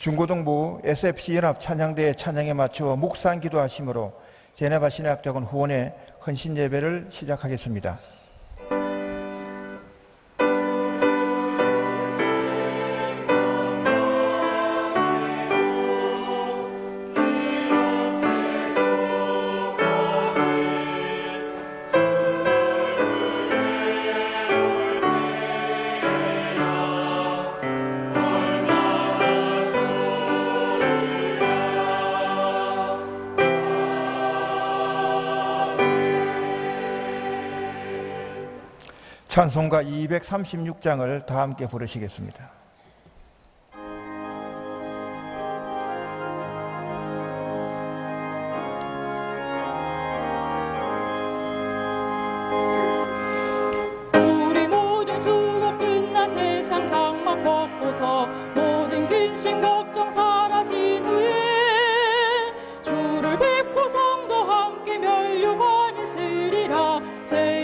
중고등부 SFC 연합 찬양대의 찬양에 맞춰 묵상 기도하심으로 제네바 신학대학원 후원의 헌신 예배를 시작하겠습니다. 찬송가 236장을 다 함께 부르시겠습니다. 우리 모든 수고 끝나 세상 장막 벗고서 모든 근심 걱정 사라진 후에 주를 뵙고 성도 함께 멸류관 있으리라. 제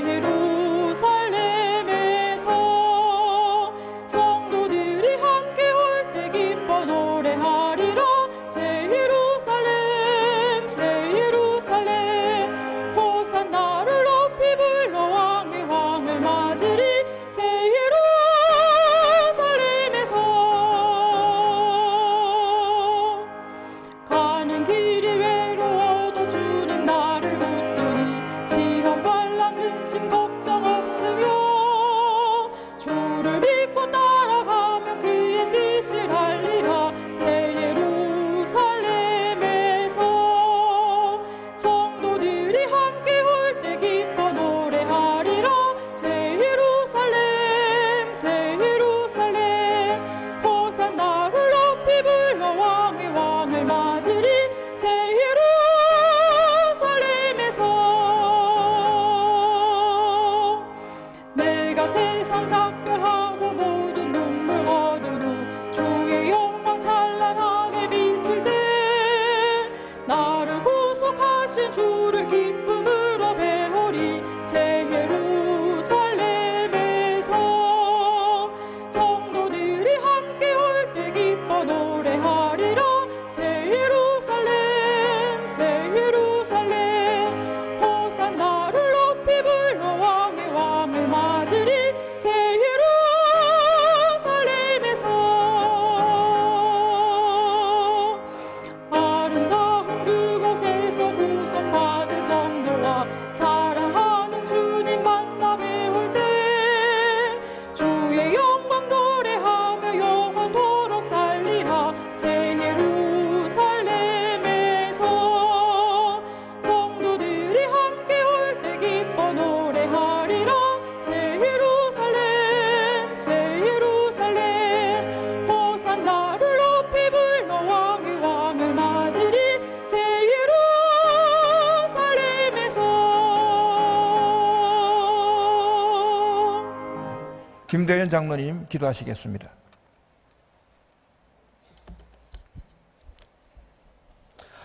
김대현 장로님 기도하시겠습니다.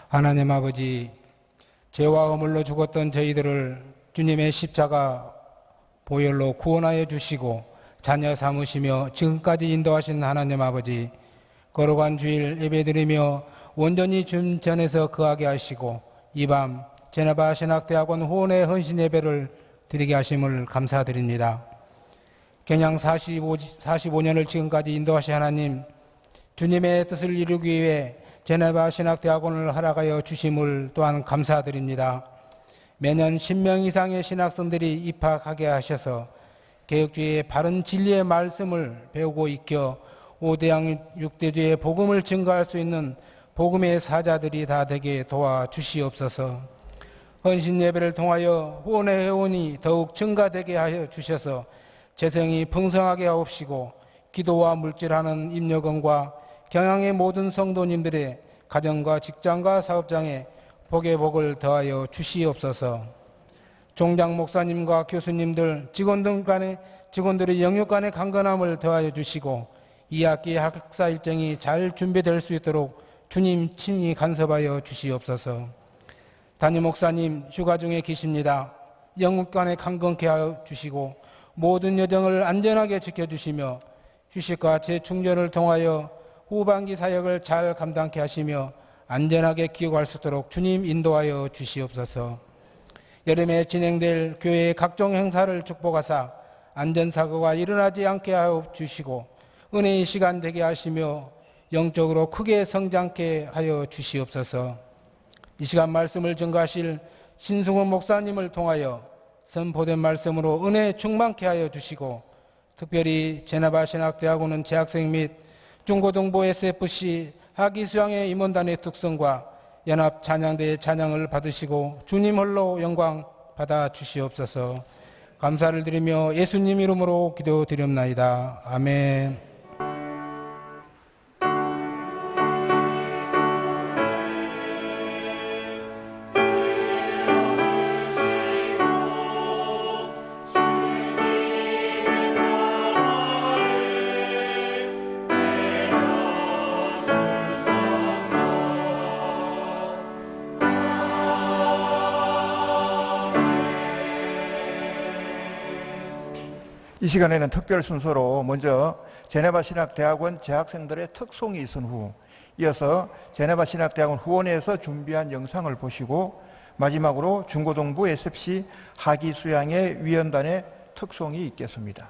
하나님 아버지, 죄와 허물로 죽었던 저희들을 주님의 십자가 보혈로 구원하여 주시고 자녀 삼으시며 지금까지 인도하신 하나님 아버지, 거룩한 주일 예배드리며 온전히 주님 전에서 거하게 하시고 이 밤 제네바 신학대학원 후원의 헌신 예배를 드리게 하심을 감사드립니다. 경양 45년을 지금까지 인도하신 하나님, 주님의 뜻을 이루기 위해 제네바 신학대학원을 허락하여 주심을 또한 감사드립니다. 매년 10명 이상의 신학생들이 입학하게 하셔서 개혁주의의 바른 진리의 말씀을 배우고 익혀 5대양 6대주의 복음을 증거할 수 있는 복음의 사자들이 다 되게 도와주시옵소서. 헌신 예배를 통하여 후원의 회원이 더욱 증가되게 하여 주셔서 재성이 풍성하게 하옵시고 기도와 물질하는 임여건과 경양의 모든 성도님들의 가정과 직장과 사업장에 복의 복을 더하여 주시옵소서. 종장 목사님과 교수님들, 직원들의 영역 간의 강건함을 더하여 주시고 2학기 학사 일정이 잘 준비될 수 있도록 주님 친히 간섭하여 주시옵소서. 담임 목사님 휴가 중에 계십니다. 영역 간에 강건케 하여 주시고 모든 여정을 안전하게 지켜주시며 휴식과 재충전을 통하여 후반기 사역을 잘 감당케 하시며 안전하게 귀국할 수 있도록 주님 인도하여 주시옵소서. 여름에 진행될 교회의 각종 행사를 축복하사 안전사고가 일어나지 않게 하여 주시고 은혜의 시간 되게 하시며 영적으로 크게 성장케 하여 주시옵소서. 이 시간 말씀을 증거하실 신승훈 목사님을 통하여 선포된 말씀으로 은혜 충만케 하여 주시고 특별히 제네바 신학대학원은 재학생 및 중고등부 SFC 학위 수양의 임원단의 특성과 연합 찬양대의 찬양을 받으시고 주님 홀로 영광 받아 주시옵소서. 감사를 드리며 예수님 이름으로 기도드립나이다. 아멘. 이 시간에는 특별 순서로 먼저 제네바 신학대학원 재학생들의 특송이 있은 후 이어서 제네바 신학대학원 후원회에서 준비한 영상을 보시고 마지막으로 중고등부 SFC 학위 수양의 위원단의 특송이 있겠습니다.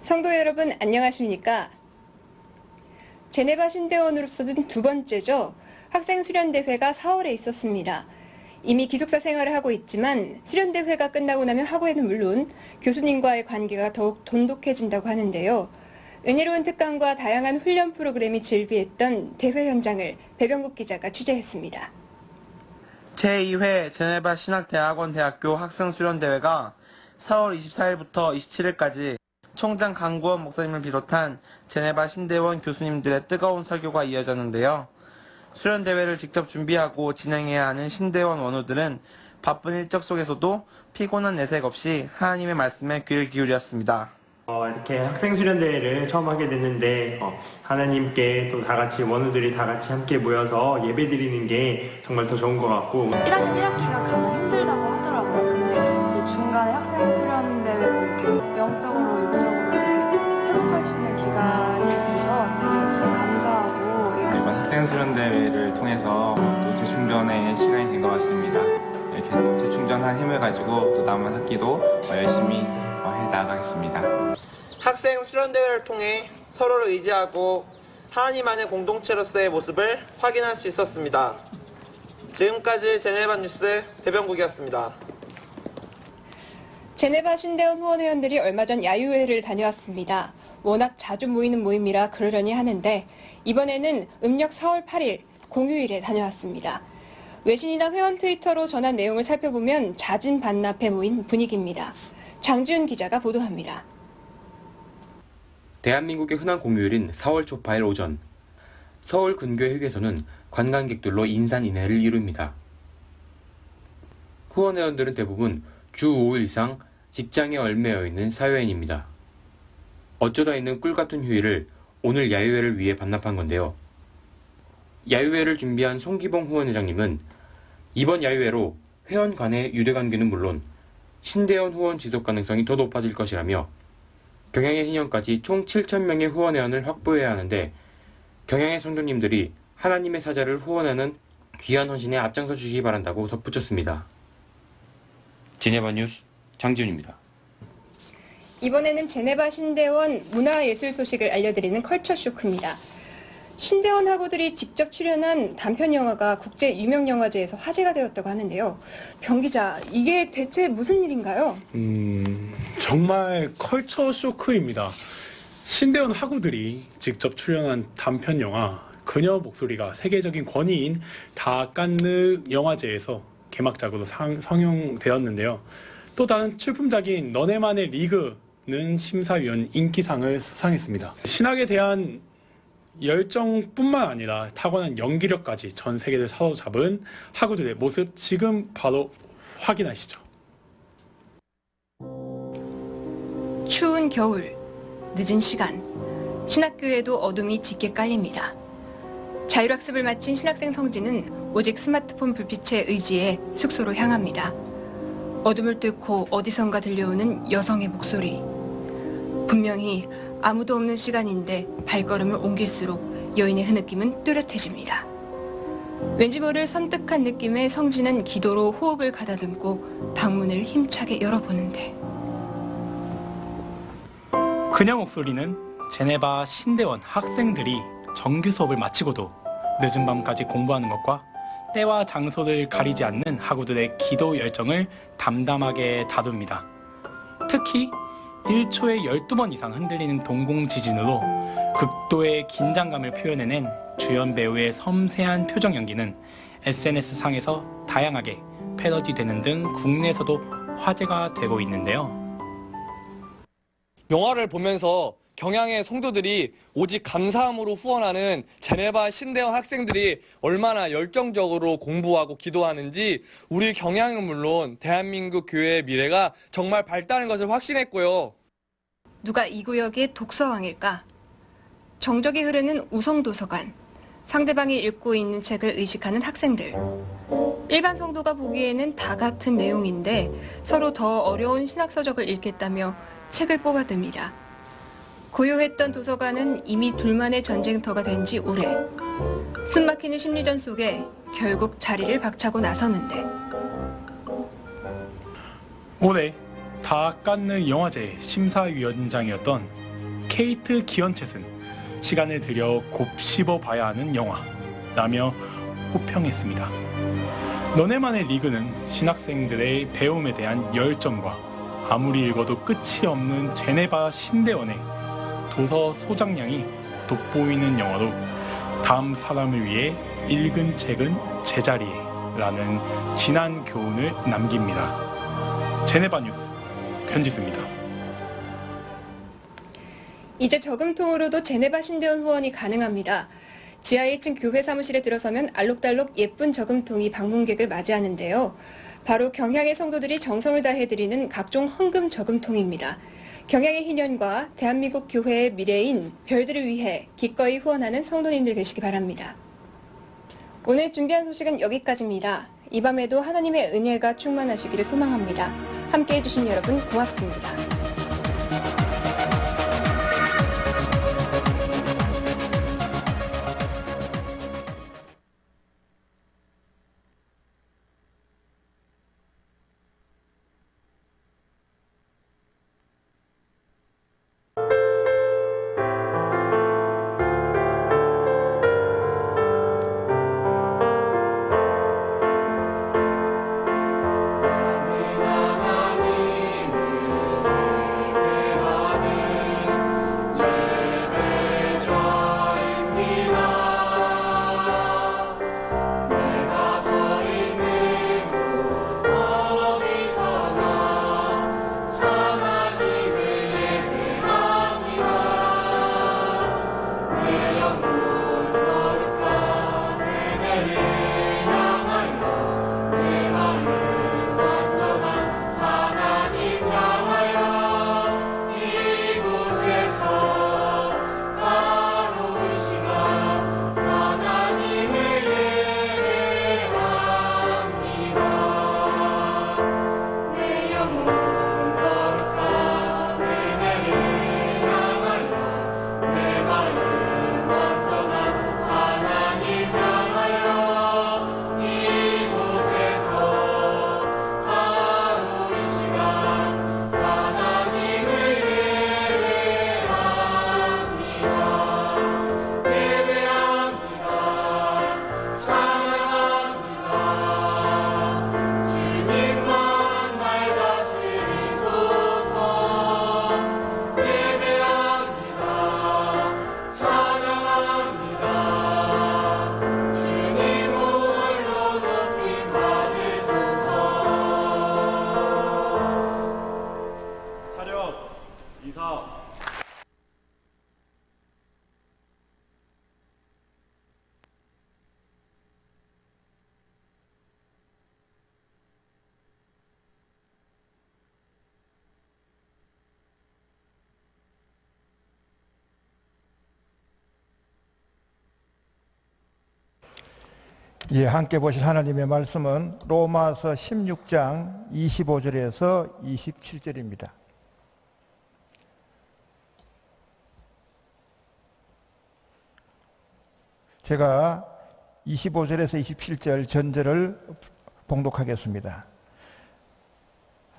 성도 여러분 안녕하십니까? 제네바 신대원으로서는 두 번째죠. 학생 수련대회가 4월에 있었습니다. 이미 기숙사 생활을 하고 있지만 수련대회가 끝나고 나면 학우회는 물론 교수님과의 관계가 더욱 돈독해진다고 하는데요. 은혜로운 특강과 다양한 훈련 프로그램이 즐비했던 대회 현장을 배병국 기자가 취재했습니다. 제2회 제네바 신학대학원 대학교 학생 수련대회가 4월 24일부터 27일까지 총장 강구원 목사님을 비롯한 제네바 신대원 교수님들의 뜨거운 설교가 이어졌는데요. 수련대회를 직접 준비하고 진행해야 하는 신대원 원우들은 바쁜 일정 속에서도 피곤한 내색 없이 하나님의 말씀에 귀를 기울였습니다. 이렇게 학생수련대회를 처음 하게 됐는데 하나님께 또 다 같이 원우들이 다 같이 함께 모여서 예배 드리는 게 정말 더 좋은 것 같고 1학년 1학기가 가장 힘들다고 하더라고요. 근데 이 중간에 학생수련대회 이렇게 영적으로 육적으로 이렇게 회복할 수 있는 기간이 돼서 되게 감사하고 이번 학생수련대회를 통해서 또 재충전의 시간이 된 것 같습니다. 이렇게 재충전한 힘을 가지고 또 남은 학기도 열심히 해 나가겠습니다. 학생 수련대회를 통해 서로를 의지하고 하나님 안의 공동체로서의 모습을 확인할 수 있었습니다. 지금까지 제네바 뉴스 배병국이었습니다. 제네바 신대원 후원회원들이 얼마 전 야유회를 다녀왔습니다. 워낙 자주 모이는 모임이라 그러려니 하는데 이번에는 음력 4월 8일 공휴일에 다녀왔습니다. 외신이나 회원 트위터로 전한 내용을 살펴보면 자진반납해 모인 분위기입니다. 장지훈 기자가 보도합니다. 대한민국의 흔한 공휴일인 4월 초파일 오전, 서울 근교의 휴게소는 관광객들로 인산인해를 이룹니다. 후원회원들은 대부분 주 5일 이상 직장에 얽매여 있는 사회인입니다. 어쩌다 있는 꿀같은 휴일을 오늘 야유회를 위해 반납한 건데요. 야유회를 준비한 송기봉 후원회장님은 이번 야유회로 회원 간의 유대관계는 물론 신대원 후원 지속 가능성이 더 높아질 것이라며 경양의 신년까지 총 7,000명의 후원회원을 확보해야 하는데 경양의 성도님들이 하나님의 사자를 후원하는 귀한 헌신에 앞장서 주시기 바란다고 덧붙였습니다. 제네바 뉴스 장지훈입니다. 이번에는 제네바 신대원 문화예술 소식을 알려드리는 컬처쇼크입니다. 신대원 학우들이 직접 출연한 단편 영화가 국제 유명 영화제에서 화제가 되었다고 하는데요. 병 기자, 이게 대체 무슨 일인가요? 정말 컬처 쇼크입니다. 신대원 학우들이 직접 출연한 단편 영화 그녀 목소리가 세계적인 권위인 다칸느 영화제에서 개막작으로 상영되었는데요. 또 다른 출품작인 너네만의 리그는 심사위원 인기상을 수상했습니다. 신학에 대한 열정뿐만 아니라 타고난 연기력까지 전 세계를 사로잡은 학우들의 모습 지금 바로 확인하시죠. 추운 겨울, 늦은 시간, 신학교에도 어둠이 짙게 깔립니다. 자율학습을 마친 신학생 성진은 오직 스마트폰 불빛에 의지해 숙소로 향합니다. 어둠을 뚫고 어디선가 들려오는 여성의 목소리. 분명히 아무도 없는 시간인데 발걸음을 옮길수록 여인의 흐느낌은 뚜렷해집니다. 왠지 모를 섬뜩한 느낌에 성진은 기도로 호흡을 가다듬고 방문을 힘차게 열어보는데 그녀 목소리는 제네바 신대원 학생들이 정규 수업을 마치고도 늦은 밤까지 공부하는 것과 때와 장소를 가리지 않는 학우들의 기도 열정을 담담하게 다룹니다. 특히 1초에 12번 이상 흔들리는 동공 지진으로 극도의 긴장감을 표현해낸 주연 배우의 섬세한 표정 연기는 SNS상에서 다양하게 패러디되는 등 국내에서도 화제가 되고 있는데요. 영화를 보면서 경양의 성도들이 오직 감사함으로 후원하는 제네바 신대원 학생들이 얼마나 열정적으로 공부하고 기도하는지 우리 경양은 물론 대한민국 교회의 미래가 정말 밝다는 것을 확신했고요. 누가 이 구역의 독서왕일까? 정적이 흐르는 우성도서관. 상대방이 읽고 있는 책을 의식하는 학생들. 일반 성도가 보기에는 다 같은 내용인데 서로 더 어려운 신학서적을 읽겠다며 책을 뽑아듭니다. 고요했던 도서관은 이미 둘만의 전쟁터가 된 지 오래. 숨막히는 심리전 속에 결국 자리를 박차고 나서는데 올해 다칸느 영화제 심사위원장이었던 케이트 기언쳇은 시간을 들여 곱씹어 봐야 하는 영화라며 호평했습니다. 너네만의 리그는 신학생들의 배움에 대한 열정과 아무리 읽어도 끝이 없는 제네바 신대원의 도서 소장량이 돋보이는 영화로 다음 사람을 위해 읽은 책은 제자리에 라는 진한 교훈을 남깁니다. 제네바 뉴스 편지수입니다. 이제 저금통으로도 제네바 신대원 후원이 가능합니다. 지하 1층 교회 사무실에 들어서면 알록달록 예쁜 저금통이 방문객을 맞이하는데요. 바로 경향의 성도들이 정성을 다해드리는 각종 헌금 저금통입니다. 경향의 희년과 대한민국 교회의 미래인 별들을 위해 기꺼이 후원하는 성도님들 되시기 바랍니다. 오늘 준비한 소식은 여기까지입니다. 이 밤에도 하나님의 은혜가 충만하시기를 소망합니다. 함께해 주신 여러분 고맙습니다. 예, 함께 보실 하나님의 말씀은 로마서 16장 25절에서 27절입니다. 제가 25절에서 27절 전절을 봉독하겠습니다.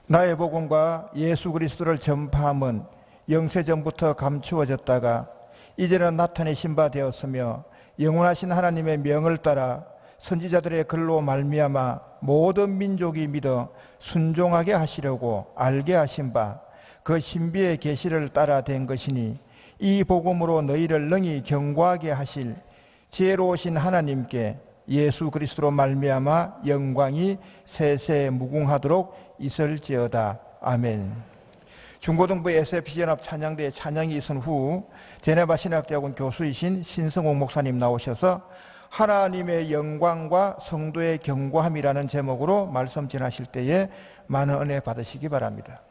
나의 복음과 예수 그리스도를 전파함은 영세전부터 감추어졌다가 이제는 나타내신 바 되었으며 영원하신 하나님의 명을 따라 선지자들의 글로 말미암아 모든 민족이 믿어 순종하게 하시려고 알게 하신 바 그 신비의 계시를 따라 된 것이니 이 복음으로 너희를 능히 경고하게 하실 지혜로우신 하나님께 예수 그리스도로 말미암아 영광이 세세 무궁하도록 있을지어다. 아멘. 중고등부 SFC연합 찬양대에 찬양이 있은 후 제네바 신학대학원 교수이신 신성옥 목사님 나오셔서 하나님의 영광과 성도의 경고함이라는 제목으로 말씀 전하실 때에 많은 은혜 받으시기 바랍니다.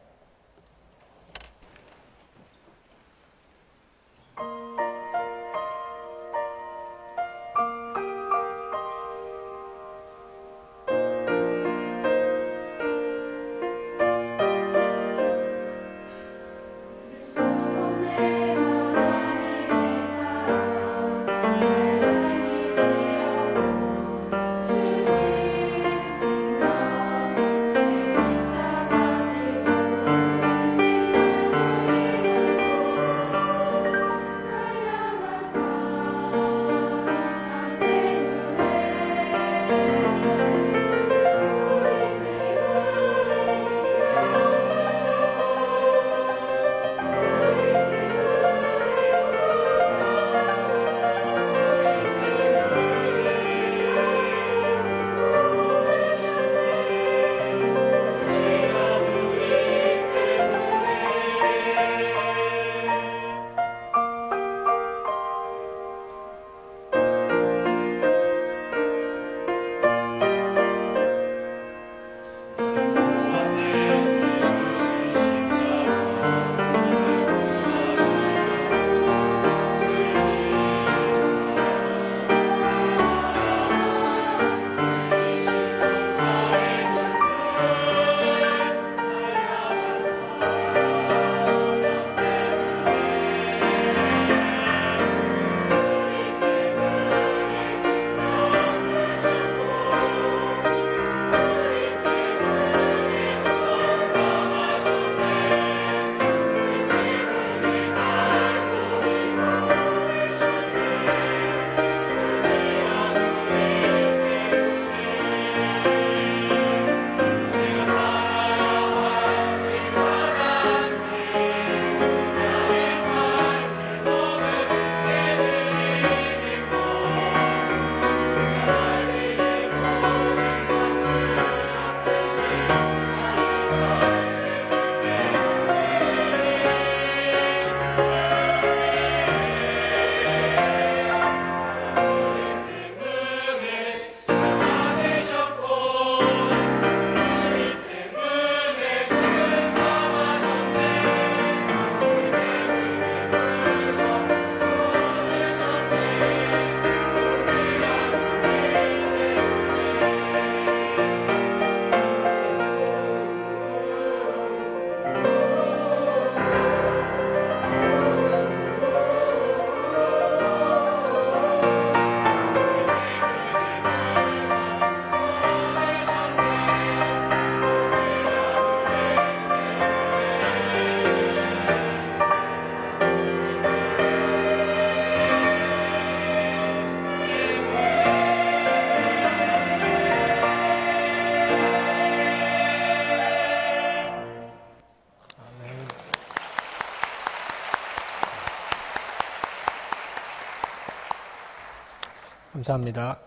감사합니다.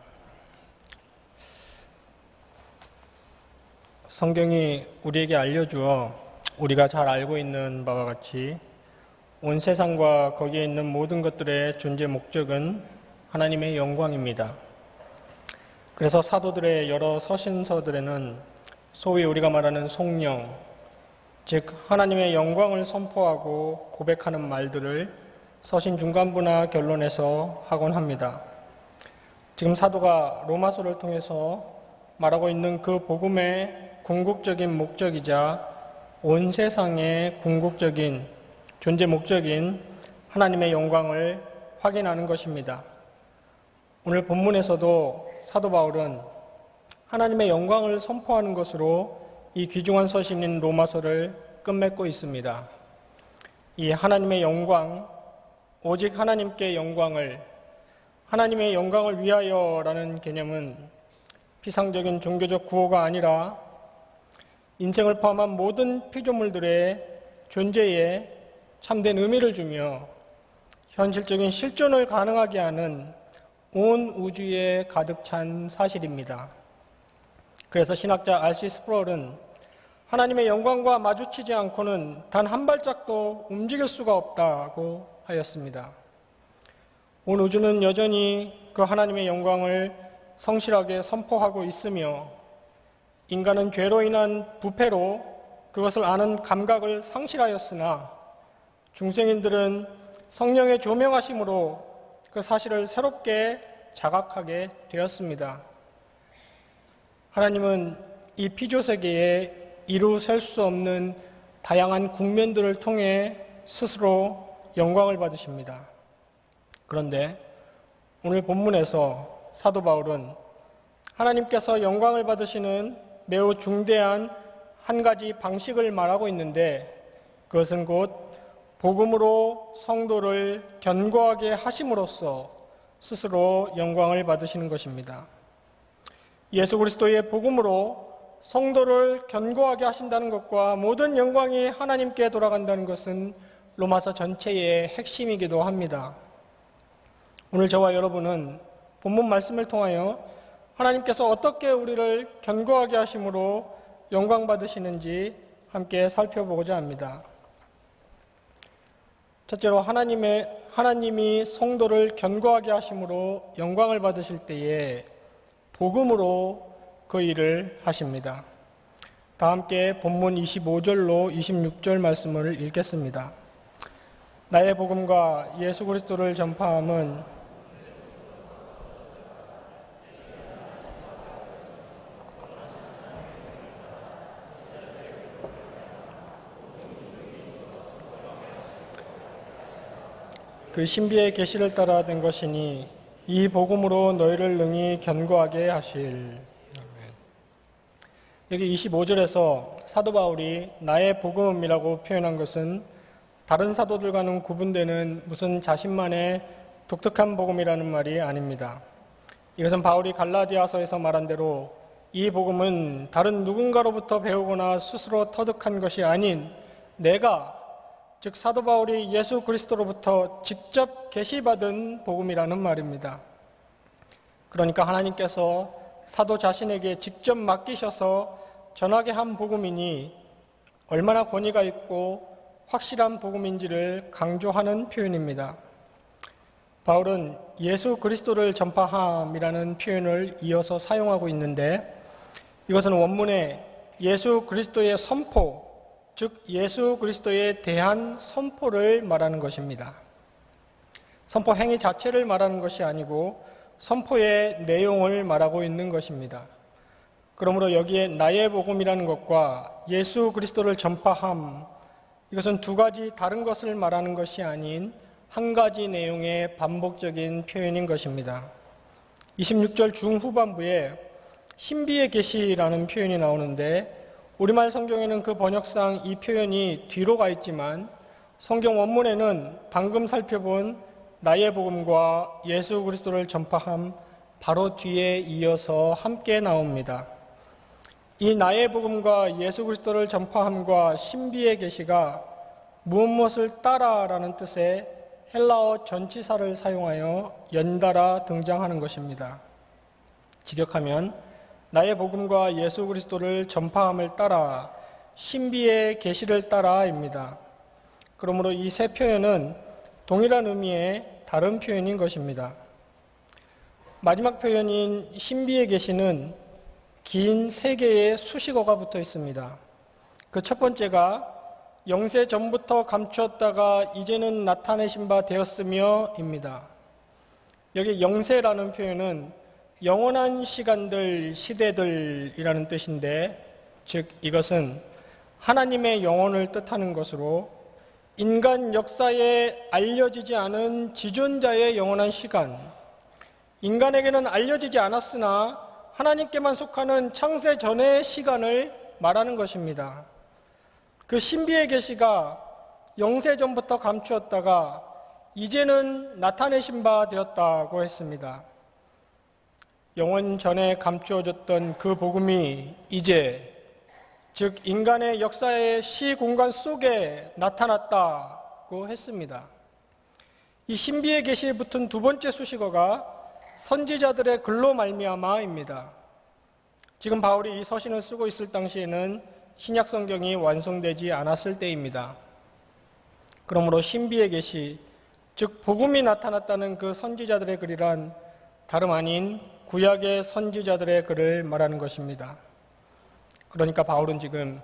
성경이 우리에게 알려주어 우리가 잘 알고 있는 바와 같이 온 세상과 거기에 있는 모든 것들의 존재 목적은 하나님의 영광입니다. 그래서 사도들의 여러 서신서들에는 소위 우리가 말하는 송영, 즉 하나님의 영광을 선포하고 고백하는 말들을 서신 중간부나 결론에서 하곤 합니다. 지금 사도가 로마서를 통해서 말하고 있는 그 복음의 궁극적인 목적이자 온 세상의 궁극적인 존재 목적인 하나님의 영광을 확인하는 것입니다. 오늘 본문에서도 사도 바울은 하나님의 영광을 선포하는 것으로 이 귀중한 서신인 로마서를 끝맺고 있습니다. 이 하나님의 영광, 오직 하나님께 영광을, 하나님의 영광을 위하여라는 개념은 피상적인 종교적 구호가 아니라 인생을 포함한 모든 피조물들의 존재에 참된 의미를 주며 현실적인 실존을 가능하게 하는 온 우주에 가득 찬 사실입니다. 그래서 신학자 R.C. 스프롤은 하나님의 영광과 마주치지 않고는 단 한 발짝도 움직일 수가 없다고 하였습니다. 온 우주는 여전히 그 하나님의 영광을 성실하게 선포하고 있으며 인간은 죄로 인한 부패로 그것을 아는 감각을 상실하였으나 중생인들은 성령의 조명하심으로 그 사실을 새롭게 자각하게 되었습니다. 하나님은 이 피조세계에 이루 셀 수 없는 다양한 국면들을 통해 스스로 영광을 받으십니다. 그런데 오늘 본문에서 사도 바울은 하나님께서 영광을 받으시는 매우 중대한 한 가지 방식을 말하고 있는데 그것은 곧 복음으로 성도를 견고하게 하심으로써 스스로 영광을 받으시는 것입니다. 예수 그리스도의 복음으로 성도를 견고하게 하신다는 것과 모든 영광이 하나님께 돌아간다는 것은 로마서 전체의 핵심이기도 합니다. 오늘 저와 여러분은 본문 말씀을 통하여 하나님께서 어떻게 우리를 견고하게 하심으로 영광 받으시는지 함께 살펴보고자 합니다. 첫째로 하나님이 성도를 견고하게 하심으로 영광을 받으실 때에 복음으로 그 일을 하십니다. 다 함께 본문 25절로 26절 말씀을 읽겠습니다. 나의 복음과 예수 그리스도를 전파함은 그 신비의 계시를 따라 된 것이니 이 복음으로 너희를 능히 견고하게 하실. 여기 25절에서 사도 바울이 나의 복음이라고 표현한 것은 다른 사도들과는 구분되는 무슨 자신만의 독특한 복음이라는 말이 아닙니다. 이것은 바울이 갈라디아서에서 말한 대로 이 복음은 다른 누군가로부터 배우거나 스스로 터득한 것이 아닌 내가, 즉 사도 바울이 예수 그리스도로부터 직접 계시받은 복음이라는 말입니다. 그러니까 하나님께서 사도 자신에게 직접 맡기셔서 전하게 한 복음이니 얼마나 권위가 있고 확실한 복음인지를 강조하는 표현입니다. 바울은 예수 그리스도를 전파함이라는 표현을 이어서 사용하고 있는데 이것은 원문에 예수 그리스도의 선포, 즉 예수 그리스도에 대한 선포를 말하는 것입니다. 선포 행위 자체를 말하는 것이 아니고 선포의 내용을 말하고 있는 것입니다. 그러므로 여기에 나의 복음이라는 것과 예수 그리스도를 전파함, 이것은 두 가지 다른 것을 말하는 것이 아닌 한 가지 내용의 반복적인 표현인 것입니다. 26절 중후반부에 신비의 계시라는 표현이 나오는데 우리말 성경에는 그 번역상 이 표현이 뒤로 가 있지만 성경 원문에는 방금 살펴본 나의 복음과 예수 그리스도를 전파함 바로 뒤에 이어서 함께 나옵니다. 이 나의 복음과 예수 그리스도를 전파함과 신비의 계시가 무엇을 따라라는 뜻의 헬라어 전치사를 사용하여 연달아 등장하는 것입니다. 직역하면 나의 복음과 예수 그리스도를 전파함을 따라 신비의 계시를 따라입니다. 그러므로 이 세 표현은 동일한 의미의 다른 표현인 것입니다. 마지막 표현인 신비의 계시는 긴 세 개의 수식어가 붙어 있습니다. 그 첫 번째가 영세 전부터 감추었다가 이제는 나타내신 바 되었으며 입니다. 여기 영세라는 표현은 영원한 시간들, 시대들이라는 뜻인데, 즉 이것은 하나님의 영혼을 뜻하는 것으로 인간 역사에 알려지지 않은 지존자의 영원한 시간, 인간에게는 알려지지 않았으나 하나님께만 속하는 창세 전의 시간을 말하는 것입니다. 그 신비의 계시가 영세 전부터 감추었다가 이제는 나타내신 바 되었다고 했습니다. 영원 전에 감추어졌던 그 복음이 이제, 즉 인간의 역사의 시공간 속에 나타났다고 했습니다. 이 신비의 계시에 붙은 두 번째 수식어가 선지자들의 글로 말미암아입니다. 지금 바울이 이 서신을 쓰고 있을 당시에는 신약 성경이 완성되지 않았을 때입니다. 그러므로 신비의 계시, 즉 복음이 나타났다는 그 선지자들의 글이란 다름 아닌 구약의 선지자들의 글을 말하는 것입니다. 그러니까 바울은 지금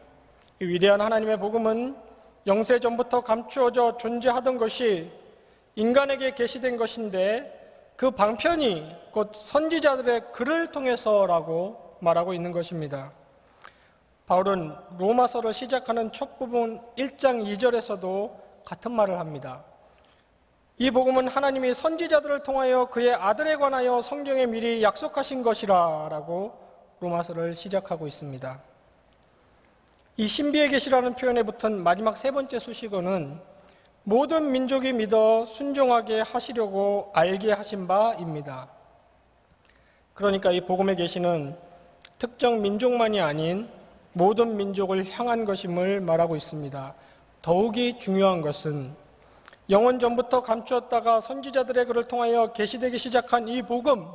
이 위대한 하나님의 복음은 영세 전부터 감추어져 존재하던 것이 인간에게 계시된 것인데 그 방편이 곧 선지자들의 글을 통해서라고 말하고 있는 것입니다. 바울은 로마서를 시작하는 첫 부분 1장 2절에서도 같은 말을 합니다. 이 복음은 하나님이 선지자들을 통하여 그의 아들에 관하여 성경에 미리 약속하신 것이라 라고 로마서를 시작하고 있습니다. 이 신비의 계시라는 표현에 붙은 마지막 세 번째 수식어는 모든 민족이 믿어 순종하게 하시려고 알게 하신 바입니다. 그러니까 이 복음의 계시는 특정 민족만이 아닌 모든 민족을 향한 것임을 말하고 있습니다. 더욱이 중요한 것은 영원 전부터 감추었다가 선지자들의 글을 통하여 계시되기 시작한 이 복음,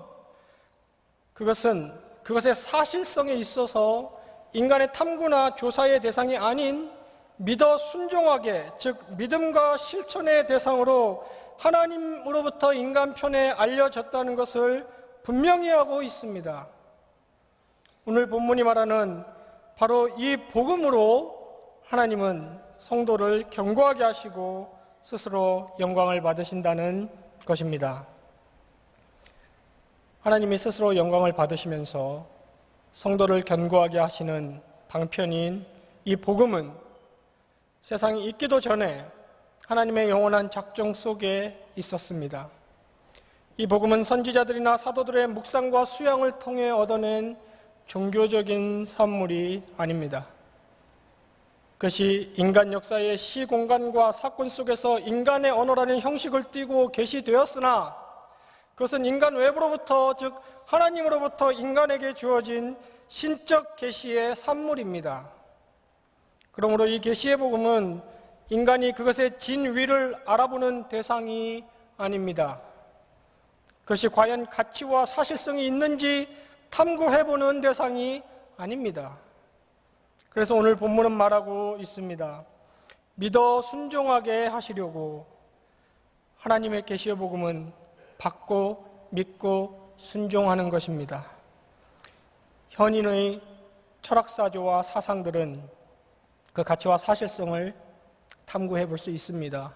그것의 사실성에 있어서 인간의 탐구나 조사의 대상이 아닌 믿어 순종하게, 즉 믿음과 실천의 대상으로 하나님으로부터 인간 편에 알려졌다는 것을 분명히 하고 있습니다. 오늘 본문이 말하는 바로 이 복음으로 하나님은 성도를 견고하게 하시고 스스로 영광을 받으신다는 것입니다. 하나님이 스스로 영광을 받으시면서 성도를 견고하게 하시는 방편인 이 복음은 세상이 있기도 전에 하나님의 영원한 작정 속에 있었습니다. 이 복음은 선지자들이나 사도들의 묵상과 수양을 통해 얻어낸 종교적인 산물이 아닙니다. 그것이 인간 역사의 시공간과 사건 속에서 인간의 언어라는 형식을 띠고 계시되었으나 그것은 인간 외부로부터, 즉 하나님으로부터 인간에게 주어진 신적 계시의 산물입니다. 그러므로 이 계시의 복음은 인간이 그것의 진위를 알아보는 대상이 아닙니다. 그것이 과연 가치와 사실성이 있는지 탐구해보는 대상이 아닙니다. 그래서 오늘 본문은 말하고 있습니다. 믿어 순종하게 하시려고 하나님의 계시의 복음은 받고 믿고 순종하는 것입니다. 현인의 철학사조와 사상들은 그 가치와 사실성을 탐구해 볼 수 있습니다.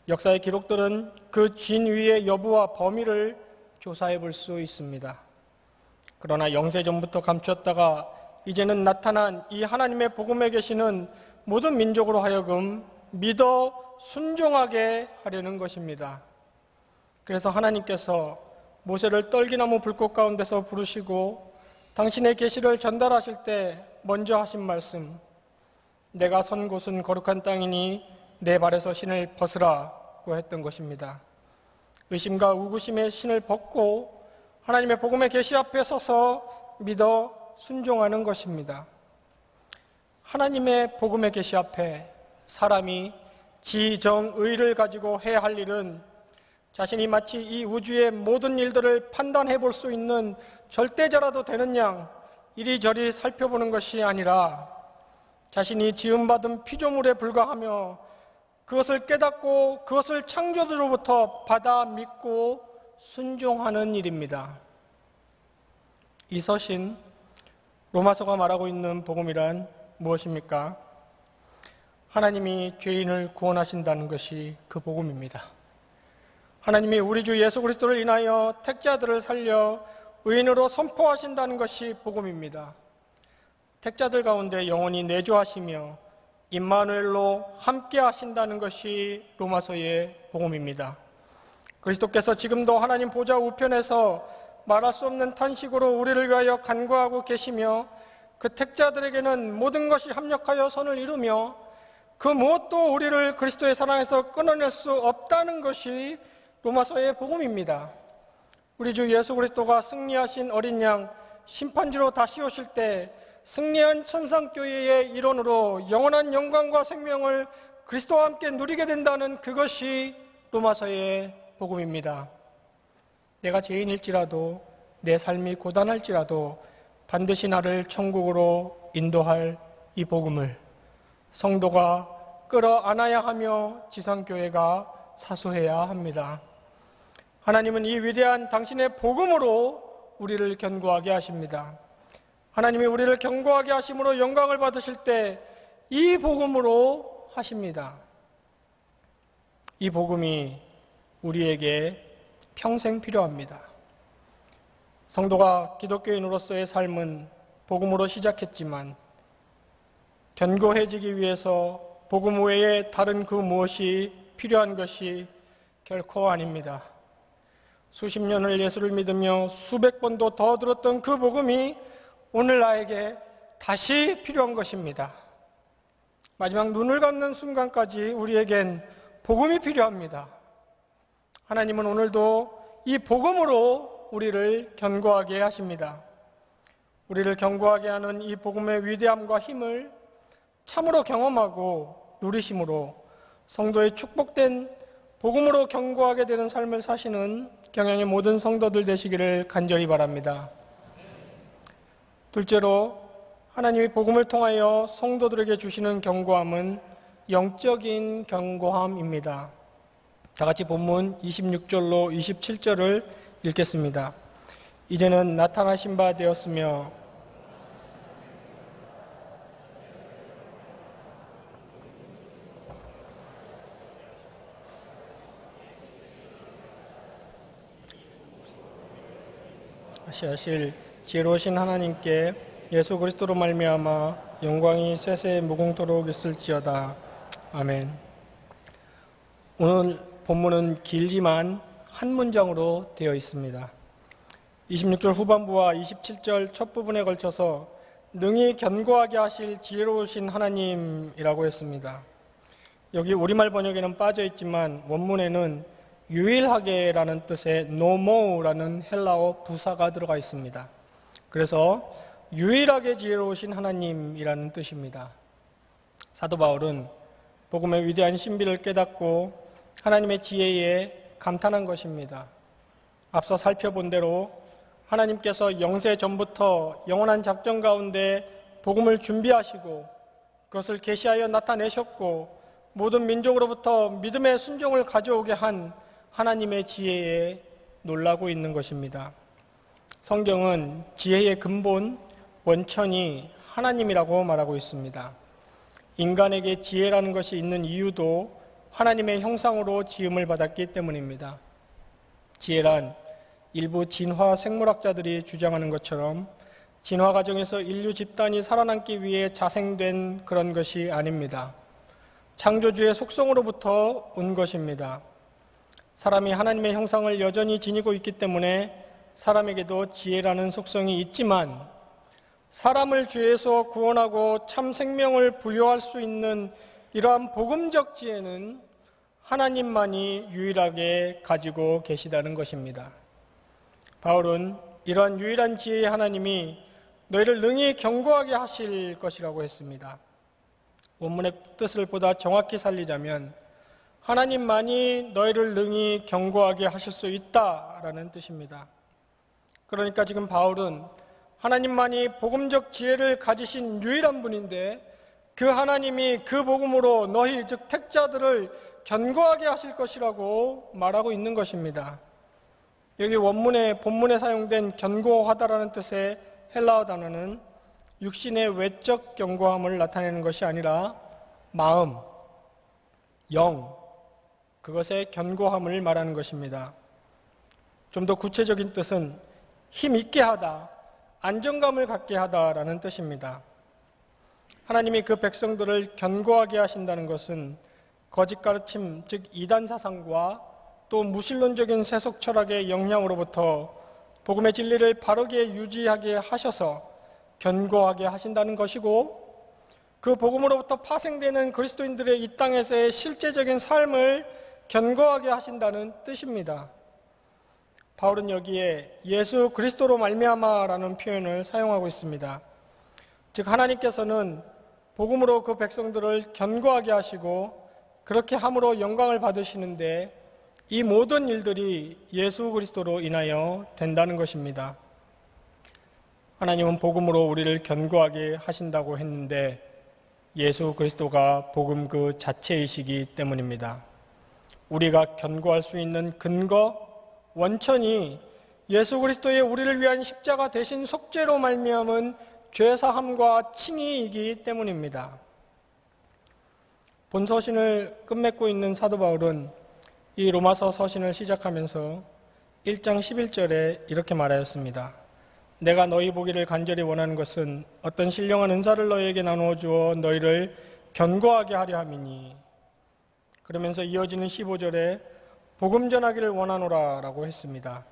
역사의 기록들은 그 진위의 여부와 범위를 조사해 볼 수 있습니다. 그러나 영세전부터 감췄다가 이제는 나타난 이 하나님의 복음에 계시는 모든 민족으로 하여금 믿어 순종하게 하려는 것입니다. 그래서 하나님께서 모세를 떨기나무 불꽃 가운데서 부르시고 당신의 계시를 전달하실 때 먼저 하신 말씀, 내가 선 곳은 거룩한 땅이니 내 발에서 신을 벗으라고 했던 것입니다. 의심과 우구심의 신을 벗고 하나님의 복음의 계시 앞에 서서 믿어 순종하는 것입니다. 하나님의 복음의 계시 앞에 사람이 지정의를 가지고 해야 할 일은 자신이 마치 이 우주의 모든 일들을 판단해 볼 수 있는 절대자라도 되는 양 이리저리 살펴보는 것이 아니라 자신이 지음받은 피조물에 불과하며 그것을 깨닫고 그것을 창조주로부터 받아 믿고 순종하는 일입니다. 이 서신 로마서가 말하고 있는 복음이란 무엇입니까? 하나님이 죄인을 구원하신다는 것이 그 복음입니다. 하나님이 우리 주 예수 그리스도를 인하여 택자들을 살려 의인으로 선포하신다는 것이 복음입니다. 택자들 가운데 영원히 내주하시며 임마누엘로 함께 하신다는 것이 로마서의 복음입니다. 그리스도께서 지금도 하나님 보좌 우편에서 말할 수 없는 탄식으로 우리를 위하여 간구하고 계시며 그 택자들에게는 모든 것이 합력하여 선을 이루며 그 무엇도 우리를 그리스도의 사랑에서 끊어낼 수 없다는 것이 로마서의 복음입니다. 우리 주 예수 그리스도가 승리하신 어린 양 심판지로 다시 오실 때 승리한 천상교회의 일원으로 영원한 영광과 생명을 그리스도와 함께 누리게 된다는 그것이 로마서의 복음입니다. 내가 죄인일지라도 내 삶이 고단할지라도 반드시 나를 천국으로 인도할 이 복음을 성도가 끌어안아야 하며 지상교회가 사수해야 합니다. 하나님은 이 위대한 당신의 복음으로 우리를 견고하게 하십니다. 하나님이 우리를 견고하게 하심으로 영광을 받으실 때 이 복음으로 하십니다. 이 복음이 우리에게 평생 필요합니다. 성도가 기독교인으로서의 삶은 복음으로 시작했지만 견고해지기 위해서 복음 외에 다른 그 무엇이 필요한 것이 결코 아닙니다. 수십 년을 예수를 믿으며 수백 번도 더 들었던 그 복음이 오늘 나에게 다시 필요한 것입니다. 마지막 눈을 감는 순간까지 우리에겐 복음이 필요합니다. 하나님은 오늘도 이 복음으로 우리를 견고하게 하십니다. 우리를 견고하게 하는 이 복음의 위대함과 힘을 참으로 경험하고 누리심으로 성도의 축복된 복음으로 견고하게 되는 삶을 사시는 경양의 모든 성도들 되시기를 간절히 바랍니다. 둘째로 하나님이 복음을 통하여 성도들에게 주시는 견고함은 영적인 견고함입니다. 다 같이 본문 26절로 27절을 읽겠습니다. 이제는 나타나신 바 되었으며 하실 지혜로우신 하나님께 예수 그리스도로 말미암아 영광이 세세 무궁토록 있을지어다. 아멘. 오늘 본문은 길지만 한 문장으로 되어 있습니다. 26절 후반부와 27절 첫 부분에 걸쳐서 능히 견고하게 하실 지혜로우신 하나님이라고 했습니다. 여기 우리말 번역에는 빠져 있지만 원문에는 유일하게라는 뜻의 노모라는 헬라어 부사가 들어가 있습니다. 그래서 유일하게 지혜로우신 하나님이라는 뜻입니다. 사도 바울은 복음의 위대한 신비를 깨닫고 하나님의 지혜에 감탄한 것입니다. 앞서 살펴본 대로 하나님께서 영세 전부터 영원한 작정 가운데 복음을 준비하시고 그것을 계시하여 나타내셨고 모든 민족으로부터 믿음의 순종을 가져오게 한 하나님의 지혜에 놀라고 있는 것입니다. 성경은 지혜의 근본, 원천이 하나님이라고 말하고 있습니다. 인간에게 지혜라는 것이 있는 이유도 하나님의 형상으로 지음을 받았기 때문입니다. 지혜란 일부 진화 생물학자들이 주장하는 것처럼 진화 과정에서 인류 집단이 살아남기 위해 자생된 그런 것이 아닙니다. 창조주의 속성으로부터 온 것입니다. 사람이 하나님의 형상을 여전히 지니고 있기 때문에 사람에게도 지혜라는 속성이 있지만 사람을 죄에서 구원하고 참 생명을 부여할 수 있는 이러한 복음적 지혜는 하나님만이 유일하게 가지고 계시다는 것입니다. 바울은 이러한 유일한 지혜의 하나님이 너희를 능히 견고하게 하실 것이라고 했습니다. 원문의 뜻을 보다 정확히 살리자면 하나님만이 너희를 능히 견고하게 하실 수 있다라는 뜻입니다. 그러니까 지금 바울은 하나님만이 복음적 지혜를 가지신 유일한 분인데 그 하나님이 그 복음으로 너희 즉 택자들을 견고하게 하실 것이라고 말하고 있는 것입니다. 여기 본문에 사용된 견고하다라는 뜻의 헬라어 단어는 육신의 외적 견고함을 나타내는 것이 아니라 마음, 영, 그것의 견고함을 말하는 것입니다. 좀 더 구체적인 뜻은 힘 있게 하다, 안정감을 갖게 하다라는 뜻입니다. 하나님이 그 백성들을 견고하게 하신다는 것은 거짓 가르침, 즉 이단 사상과 또 무신론적인 세속 철학의 영향으로부터 복음의 진리를 바르게 유지하게 하셔서 견고하게 하신다는 것이고, 그 복음으로부터 파생되는 그리스도인들의 이 땅에서의 실제적인 삶을 견고하게 하신다는 뜻입니다. 바울은 여기에 예수 그리스도로 말미암아라는 표현을 사용하고 있습니다. 즉 하나님께서는 복음으로 그 백성들을 견고하게 하시고 그렇게 함으로 영광을 받으시는데 이 모든 일들이 예수 그리스도로 인하여 된다는 것입니다. 하나님은 복음으로 우리를 견고하게 하신다고 했는데 예수 그리스도가 복음 그 자체이시기 때문입니다. 우리가 견고할 수 있는 근거, 원천이 예수 그리스도의 우리를 위한 십자가 대신 속죄로 말미암은 죄사함과 칭의이기 때문입니다. 본 서신을 끝맺고 있는 사도 바울은 이 로마서 서신을 시작하면서 1장 11절에 이렇게 말하였습니다. 내가 너희 보기를 간절히 원하는 것은 어떤 신령한 은사를 너희에게 나누어 주어 너희를 견고하게 하려 함이니. 그러면서 이어지는 15절에 복음 전하기를 원하노라 라고 했습니다.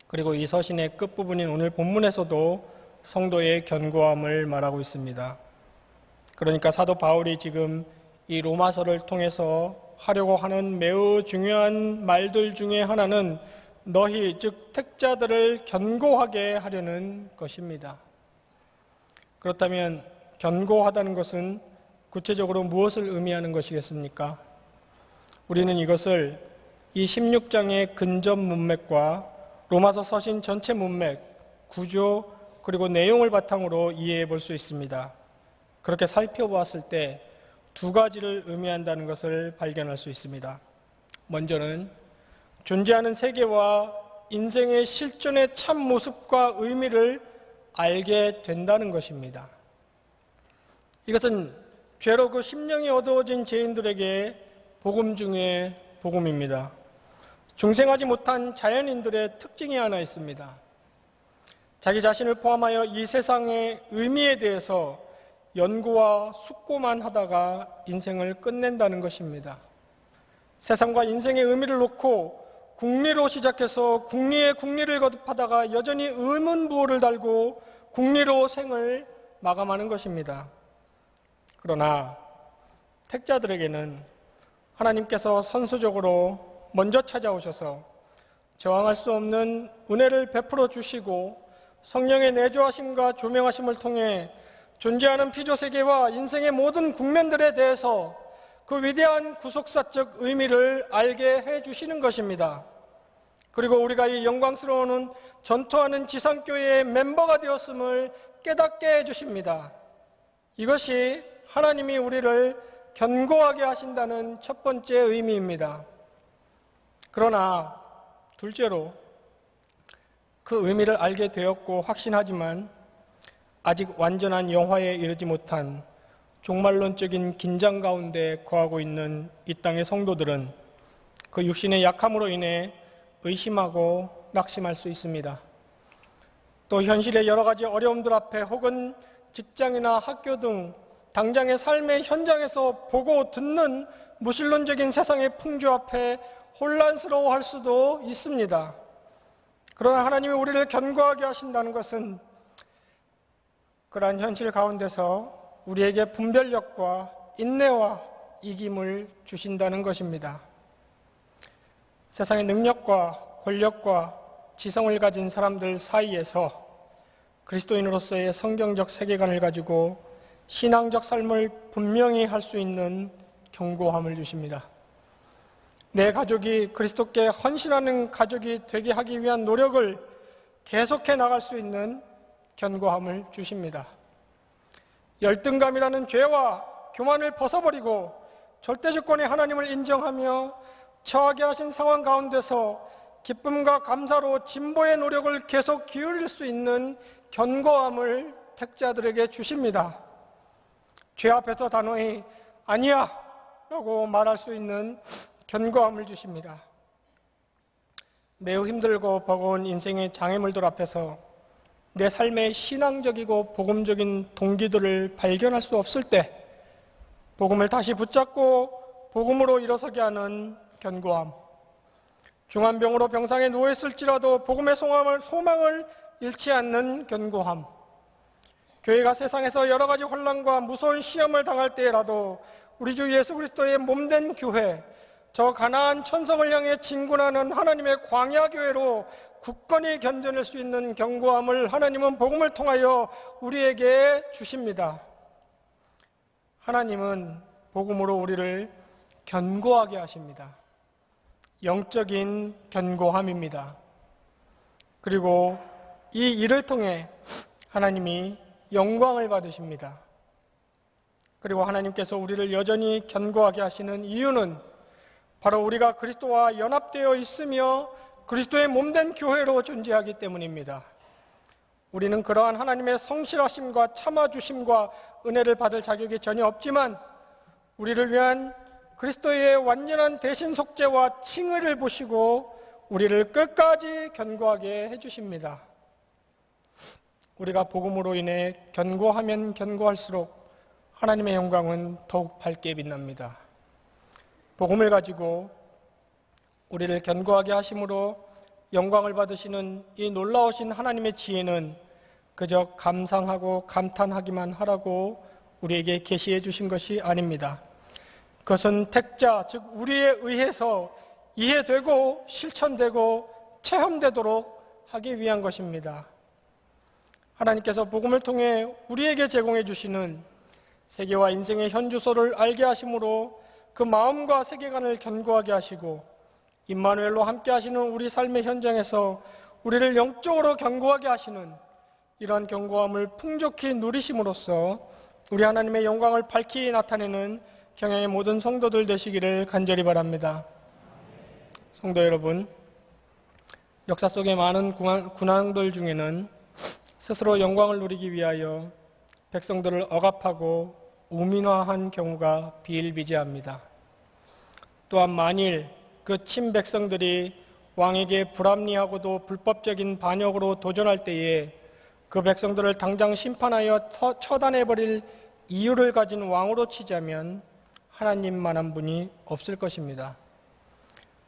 그리고 이 서신의 끝부분인 오늘 본문에서도 성도의 견고함을 말하고 있습니다. 그러니까 사도 바울이 지금 이 로마서를 통해서 하려고 하는 매우 중요한 말들 중에 하나는 너희 즉 택자들을 견고하게 하려는 것입니다. 그렇다면 견고하다는 것은 구체적으로 무엇을 의미하는 것이겠습니까? 우리는 이것을 이 16장의 근접 문맥과 로마서 서신 전체 문맥, 구조 그리고 내용을 바탕으로 이해해 볼 수 있습니다. 그렇게 살펴보았을 때 두 가지를 의미한다는 것을 발견할 수 있습니다. 먼저는 존재하는 세계와 인생의 실존의 참 모습과 의미를 알게 된다는 것입니다. 이것은 죄로 그 심령이 어두워진 죄인들에게 복음 중에 복음입니다. 중생하지 못한 자연인들의 특징이 하나 있습니다. 자기 자신을 포함하여 이 세상의 의미에 대해서 연구와 숙고만 하다가 인생을 끝낸다는 것입니다. 세상과 인생의 의미를 놓고 궁리로 시작해서 궁리에 궁리를 거듭하다가 여전히 의문부호를 달고 궁리로 생을 마감하는 것입니다. 그러나 택자들에게는 하나님께서 선수적으로 먼저 찾아오셔서 저항할 수 없는 은혜를 베풀어 주시고 성령의 내주하심과 조명하심을 통해 존재하는 피조세계와 인생의 모든 국면들에 대해서 그 위대한 구속사적 의미를 알게 해주시는 것입니다. 그리고 우리가 이 영광스러운 전투하는 지상교회의 멤버가 되었음을 깨닫게 해주십니다. 이것이 하나님이 우리를 견고하게 하신다는 첫 번째 의미입니다. 그러나 둘째로 그 의미를 알게 되었고 확신하지만 아직 완전한 영화에 이르지 못한 종말론적인 긴장 가운데 거하고 있는 이 땅의 성도들은 그 육신의 약함으로 인해 의심하고 낙심할 수 있습니다. 또 현실의 여러 가지 어려움들 앞에 혹은 직장이나 학교 등 당장의 삶의 현장에서 보고 듣는 무신론적인 세상의 풍조 앞에 혼란스러워할 수도 있습니다. 그러나 하나님이 우리를 견고하게 하신다는 것은 그러한 현실 가운데서 우리에게 분별력과 인내와 이김을 주신다는 것입니다. 세상의 능력과 권력과 지성을 가진 사람들 사이에서 그리스도인으로서의 성경적 세계관을 가지고 신앙적 삶을 분명히 할 수 있는 견고함을 주십니다. 내 가족이 그리스도께 헌신하는 가족이 되게 하기 위한 노력을 계속해 나갈 수 있는 견고함을 주십니다. 열등감이라는 죄와 교만을 벗어버리고 절대주권의 하나님을 인정하며 처하게 하신 상황 가운데서 기쁨과 감사로 진보의 노력을 계속 기울일 수 있는 견고함을 택자들에게 주십니다. 죄 앞에서 단호히 아니야 라고 말할 수 있는 견고함을 주십니다. 매우 힘들고 버거운 인생의 장애물들 앞에서 내 삶의 신앙적이고 복음적인 동기들을 발견할 수 없을 때 복음을 다시 붙잡고 복음으로 일어서게 하는 견고함, 중환병으로 병상에 누워있을지라도 복음의 소망을 잃지 않는 견고함, 교회가 세상에서 여러 가지 혼란과 무서운 시험을 당할 때라도 우리 주 예수 그리스도의 몸된 교회, 저 가나안 천성을 향해 진군하는 하나님의 광야 교회로 굳건히 견뎌낼 수 있는 견고함을 하나님은 복음을 통하여 우리에게 주십니다. 하나님은 복음으로 우리를 견고하게 하십니다. 영적인 견고함입니다. 그리고 이 일을 통해 하나님이 영광을 받으십니다. 그리고 하나님께서 우리를 여전히 견고하게 하시는 이유는 바로 우리가 그리스도와 연합되어 있으며 그리스도의 몸된 교회로 존재하기 때문입니다. 우리는 그러한 하나님의 성실하심과 참아주심과 은혜를 받을 자격이 전혀 없지만 우리를 위한 그리스도의 완전한 대신 속죄와 칭의를 보시고 우리를 끝까지 견고하게 해주십니다. 우리가 복음으로 인해 견고하면 견고할수록 하나님의 영광은 더욱 밝게 빛납니다. 복음을 가지고 우리를 견고하게 하심으로 영광을 받으시는 이 놀라우신 하나님의 지혜는 그저 감상하고 감탄하기만 하라고 우리에게 계시해 주신 것이 아닙니다. 그것은 택자, 즉 우리에 의해서 이해되고 실천되고 체험되도록 하기 위한 것입니다. 하나님께서 복음을 통해 우리에게 제공해 주시는 세계와 인생의 현주소를 알게 하심으로 그 마음과 세계관을 견고하게 하시고 임마누엘로 함께 하시는 우리 삶의 현장에서 우리를 영적으로 견고하게 하시는 이러한 견고함을 풍족히 누리심으로써 우리 하나님의 영광을 밝히 나타내는 경향의 모든 성도들 되시기를 간절히 바랍니다. 성도 여러분, 역사 속의 많은 군왕들 중에는 스스로 영광을 누리기 위하여 백성들을 억압하고 우민화한 경우가 비일비재합니다. 또한 만일 그 친백성들이 왕에게 불합리하고도 불법적인 반역으로 도전할 때에 그 백성들을 당장 심판하여 처단해버릴 이유를 가진 왕으로 치자면 하나님만한 분이 없을 것입니다.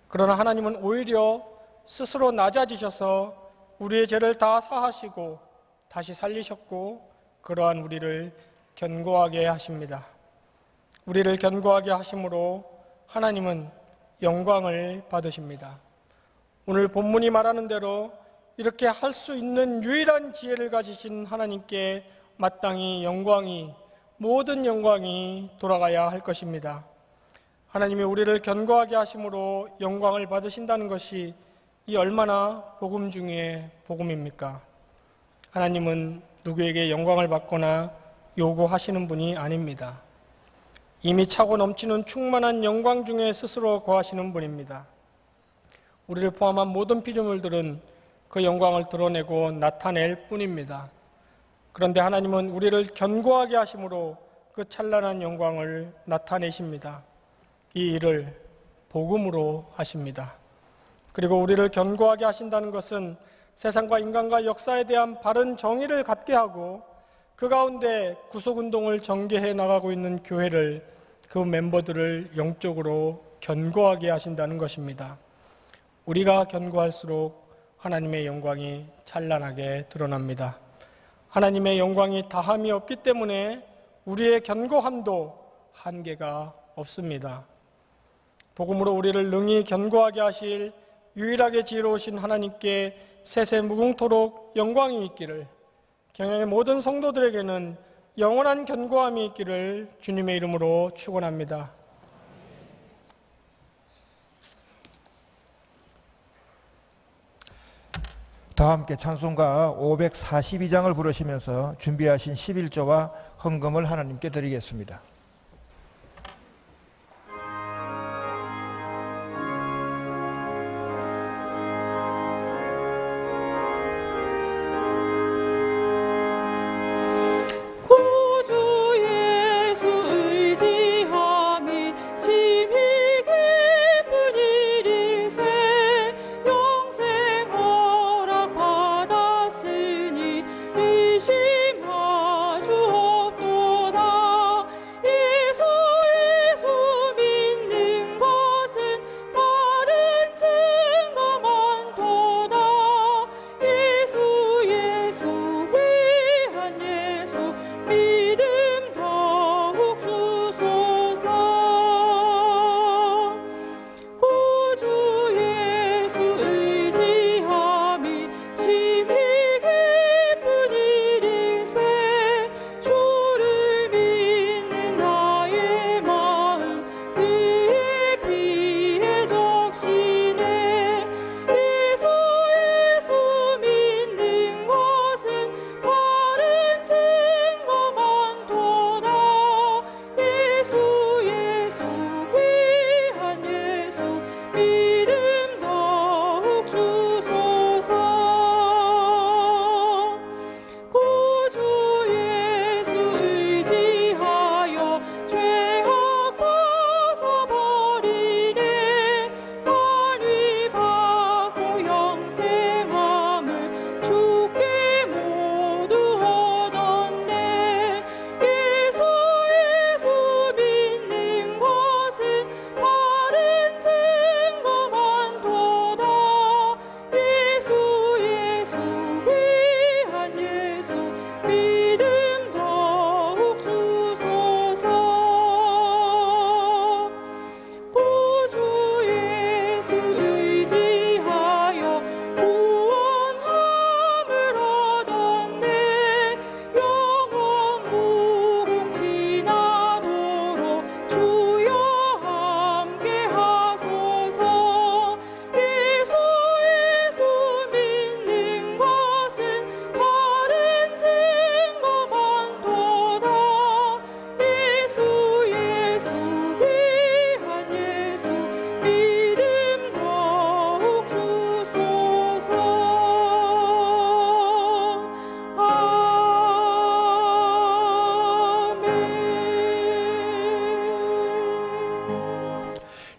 그러나 하나님은 오히려 스스로 낮아지셔서 우리의 죄를 다 사하시고 다시 살리셨고 그러한 우리를 견고하게 하십니다. 우리를 견고하게 하심으로 하나님은 영광을 받으십니다. 오늘 본문이 말하는 대로 이렇게 할 수 있는 유일한 지혜를 가지신 하나님께 마땅히 모든 영광이 돌아가야 할 것입니다. 하나님이 우리를 견고하게 하심으로 영광을 받으신다는 것이 이 얼마나 복음 중에 복음입니까? 하나님은 누구에게 영광을 받거나 요구하시는 분이 아닙니다. 이미 차고 넘치는 충만한 영광 중에 스스로 거하시는 분입니다. 우리를 포함한 모든 피조물들은 그 영광을 드러내고 나타낼 뿐입니다. 그런데 하나님은 우리를 견고하게 하심으로 그 찬란한 영광을 나타내십니다. 이 일을 복음으로 하십니다. 그리고 우리를 견고하게 하신다는 것은 세상과 인간과 역사에 대한 바른 정의를 갖게 하고 그 가운데 구속운동을 전개해 나가고 있는 교회를, 그 멤버들을 영적으로 견고하게 하신다는 것입니다. 우리가 견고할수록 하나님의 영광이 찬란하게 드러납니다. 하나님의 영광이 다함이 없기 때문에 우리의 견고함도 한계가 없습니다. 복음으로 우리를 능히 견고하게 하실 유일하게 지혜로우신 하나님께 세세 무궁토록 영광이 있기를, 경영의 모든 성도들에게는 영원한 견고함이 있기를 주님의 이름으로 축원합니다. 다 함께 찬송가 542장을 부르시면서 준비하신 11조와 헌금을 하나님께 드리겠습니다.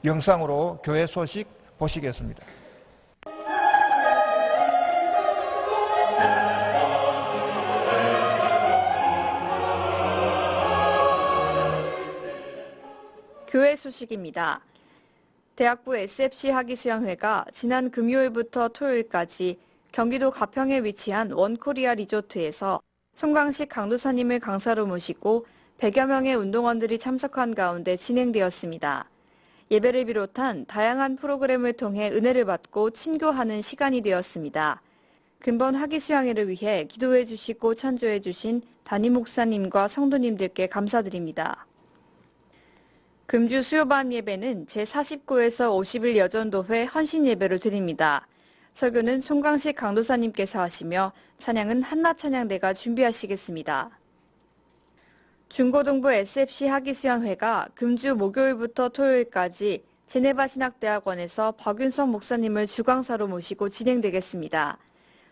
영상으로 교회 소식 보시겠습니다. 교회 소식입니다. 대학부 SFC 학위수양회가 지난 금요일부터 토요일까지 경기도 가평에 위치한 원코리아 리조트에서 송광식 강도사님을 강사로 모시고 100여 명의 운동원들이 참석한 가운데 진행되었습니다. 예배를 비롯한 다양한 프로그램을 통해 은혜를 받고 친교하는 시간이 되었습니다. 근본 학위수양회를 위해 기도해 주시고 찬조해 주신 담임 목사님과 성도님들께 감사드립니다. 금주 수요밤 예배는 제49에서 50일 여전도회 헌신 예배를 드립니다. 설교는 송광식 강도사님께서 하시며 찬양은 한나찬양대가 준비하시겠습니다. 중고등부 SFC 학위수양회가 금주 목요일부터 토요일까지 제네바 신학대학원에서 박윤성 목사님을 주강사로 모시고 진행되겠습니다.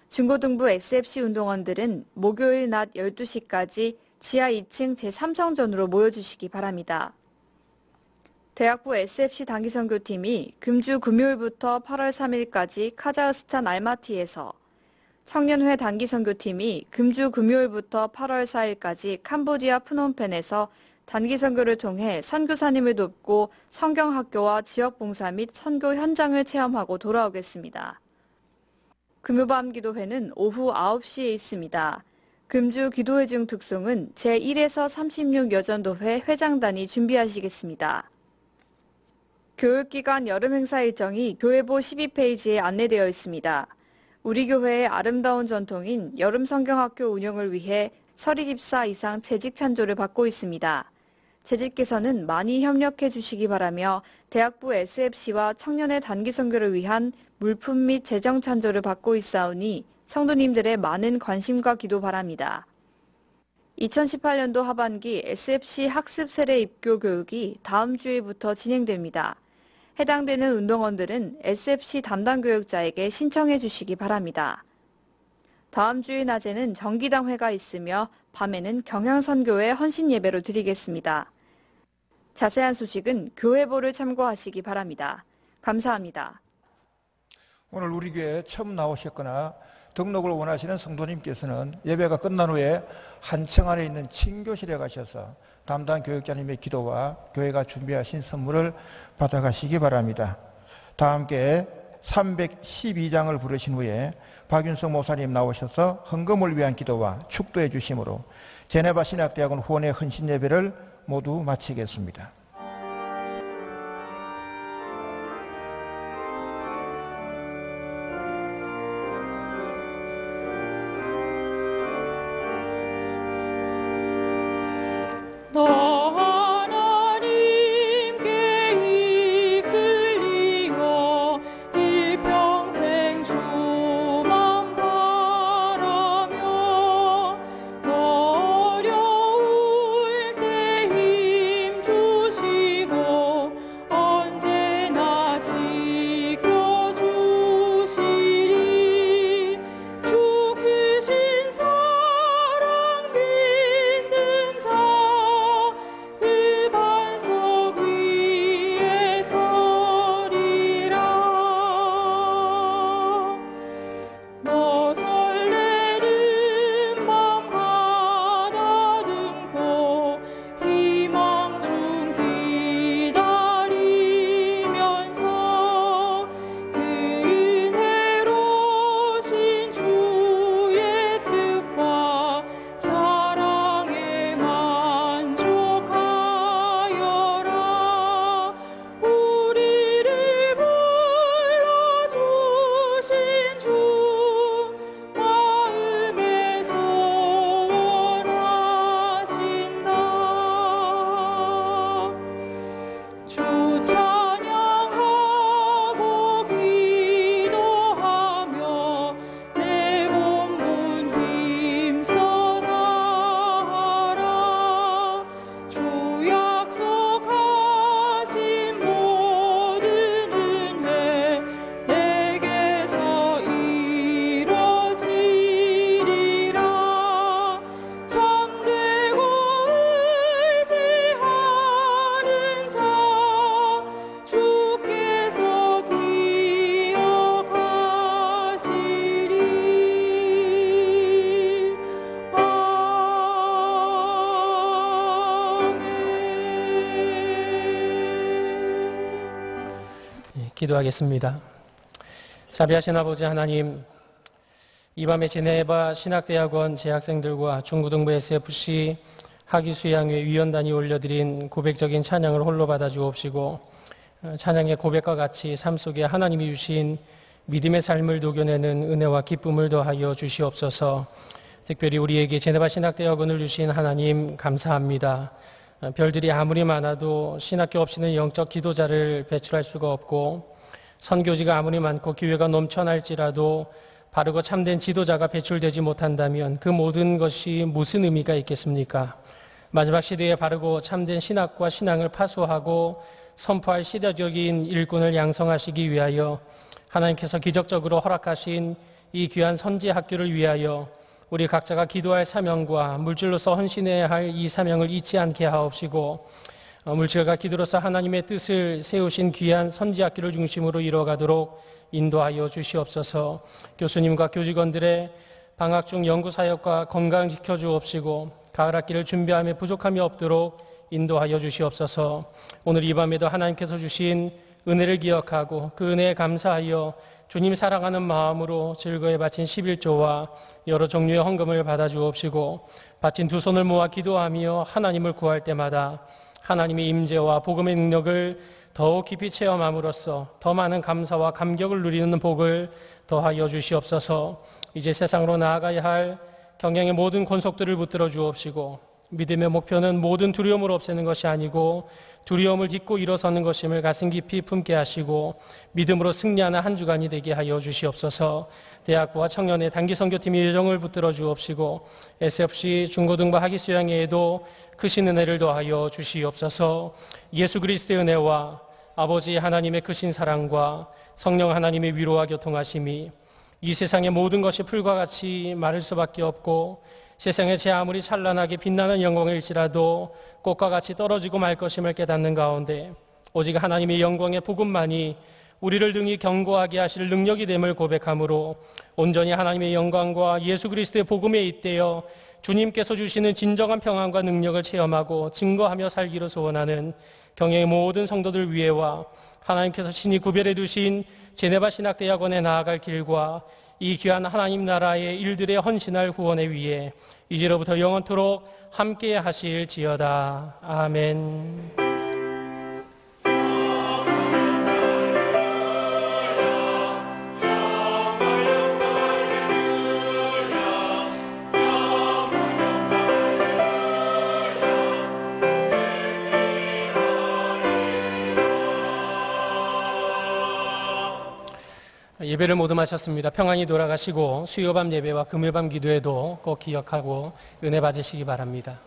중고등부 SFC 운동원들은 목요일 낮 12시까지 지하 2층 제3성전으로 모여주시기 바랍니다. 대학부 SFC 단기선교팀이 금주 금요일부터 8월 3일까지 카자흐스탄 알마티에서, 청년회 단기선교팀이 금주 금요일부터 8월 4일까지 캄보디아 프놈펜에서 단기선교를 통해 선교사님을 돕고 성경학교와 지역봉사 및 선교 현장을 체험하고 돌아오겠습니다. 금요밤 기도회는 오후 9시에 있습니다. 금주 기도회 중 특송은 제1에서 36 여전도회 회장단이 준비하시겠습니다. 교육기관 여름행사 일정이 교회보 12페이지에 안내되어 있습니다. 우리 교회의 아름다운 전통인 여름성경학교 운영을 위해 서리집사 이상 재직 찬조를 받고 있습니다. 재직께서는 많이 협력해 주시기 바라며 대학부 SFC와 청년의 단기선교를 위한 물품 및 재정 찬조를 받고 있사오니 성도님들의 많은 관심과 기도 바랍니다. 2018년도 하반기 SFC 학습 세례 입교 교육이 다음 주에부터 진행됩니다. 해당되는 운동원들은 SFC 담당 교육자에게 신청해 주시기 바랍니다. 다음 주의 낮에는 정기당회가 있으며 밤에는 경향선교회 헌신 예배로 드리겠습니다. 자세한 소식은 교회보를 참고하시기 바랍니다. 감사합니다. 오늘 우리 교회에 처음 나오셨거나 등록을 원하시는 성도님께서는 예배가 끝난 후에 한층 안에 있는 친교실에 가셔서 담당 교육자님의 기도와 교회가 준비하신 선물을 받아가시기 바랍니다. 다 함께 312장을 부르신 후에 박윤석 목사님 나오셔서 헌금을 위한 기도와 축도해 주심으로 제네바 신학대학원 후원의 헌신 예배를 모두 마치겠습니다. 하나님께 이끌리어 일평생 주만 바라며 어려울 때 힘 주시고 언제나 지켜주시리. 주 크신 사랑 믿는 자 그 반석 위에 서리라. 너 설레는 맘 가다듬고 희망 중 기다리면서 그 은혜로우신 주의 뜻과 사랑에 만족하여라. 우리를 불러주신 주 마음에 소원하신다. 주 찬양하고 기도하며 내 몸은 힘써 다하라. 주 약속하신 모든 은혜 내게서 이뤄지리라. 참되고 의지하는 자 주께서 기억하시리. 기도하겠습니다. 자비하신 아버지 하나님, 이 밤에 제네바 신학대학원 재학생들과 중고등부 SFC 학위수양회 위원단이 올려드린 고백적인 찬양을 홀로 받아주옵시고 찬양의 고백과 같이 삶 속에 하나님이 주신 믿음의 삶을 녹여내는 은혜와 기쁨을 더하여 주시옵소서. 특별히 우리에게 제네바 신학대학원을 주신 하나님 감사합니다. 별들이 아무리 많아도 신학교 없이는 영적 기도자를 배출할 수가 없고 선교지가 아무리 많고 기회가 넘쳐날지라도 바르고 참된 지도자가 배출되지 못한다면 그 모든 것이 무슨 의미가 있겠습니까? 마지막 시대에 바르고 참된 신학과 신앙을 파수하고 선포할 시대적인 일꾼을 양성하시기 위하여 하나님께서 기적적으로 허락하신 이 귀한 선지 학교를 위하여 우리 각자가 기도할 사명과 물질로서 헌신해야 할 이 사명을 잊지 않게 하옵시고 물질과 기도로서 하나님의 뜻을 세우신 귀한 선지 학교를 중심으로 이뤄가도록 인도하여 주시옵소서. 교수님과 교직원들의 방학 중 연구 사역과 건강 지켜주옵시고 가을 학기를 준비함에 부족함이 없도록 인도하여 주시옵소서. 오늘 이 밤에도 하나님께서 주신 은혜를 기억하고 그 은혜에 감사하여 주님 사랑하는 마음으로 즐거이 바친 11조와 여러 종류의 헌금을 받아주옵시고 바친 두 손을 모아 기도하며 하나님을 구할 때마다 하나님의 임재와 복음의 능력을 더욱 깊이 체험함으로써 더 많은 감사와 감격을 누리는 복을 더하여 주시옵소서. 이제 세상으로 나아가야 할 경영의 모든 권속들을 붙들어 주옵시고 믿음의 목표는 모든 두려움을 없애는 것이 아니고 두려움을 딛고 일어서는 것임을 가슴 깊이 품게 하시고 믿음으로 승리하는 한 주간이 되게 하여 주시옵소서. 대학부와 청년의 단기 선교팀의 예정을 붙들어 주옵시고 SFC 중고등부 학위 수양회에도 크신 은혜를 더하여 주시옵소서. 예수 그리스도의 은혜와 아버지 하나님의 크신 사랑과 성령 하나님의 위로와 교통하심이 이 세상의 모든 것이 풀과 같이 마를 수밖에 없고 세상에 제 아무리 찬란하게 빛나는 영광일지라도 꽃과 같이 떨어지고 말 것임을 깨닫는 가운데 오직 하나님의 영광의 복음만이 우리를 등이 견고하게 하실 능력이 됨을 고백함으로 온전히 하나님의 영광과 예수 그리스도의 복음에 잇대어 주님께서 주시는 진정한 평안과 능력을 체험하고 증거하며 살기로 소원하는 경영의 모든 성도들 위해와 하나님께서 친히 구별해 두신 제네바 신학대학원에 나아갈 길과 이 귀한 하나님 나라의 일들에 헌신할 후원에 위해 이제로부터 영원토록 함께 하실지어다. 아멘. 예배를 모두 마쳤습니다. 평안히 돌아가시고 수요밤 예배와 금요밤 기도에도 꼭 기억하고 은혜 받으시기 바랍니다.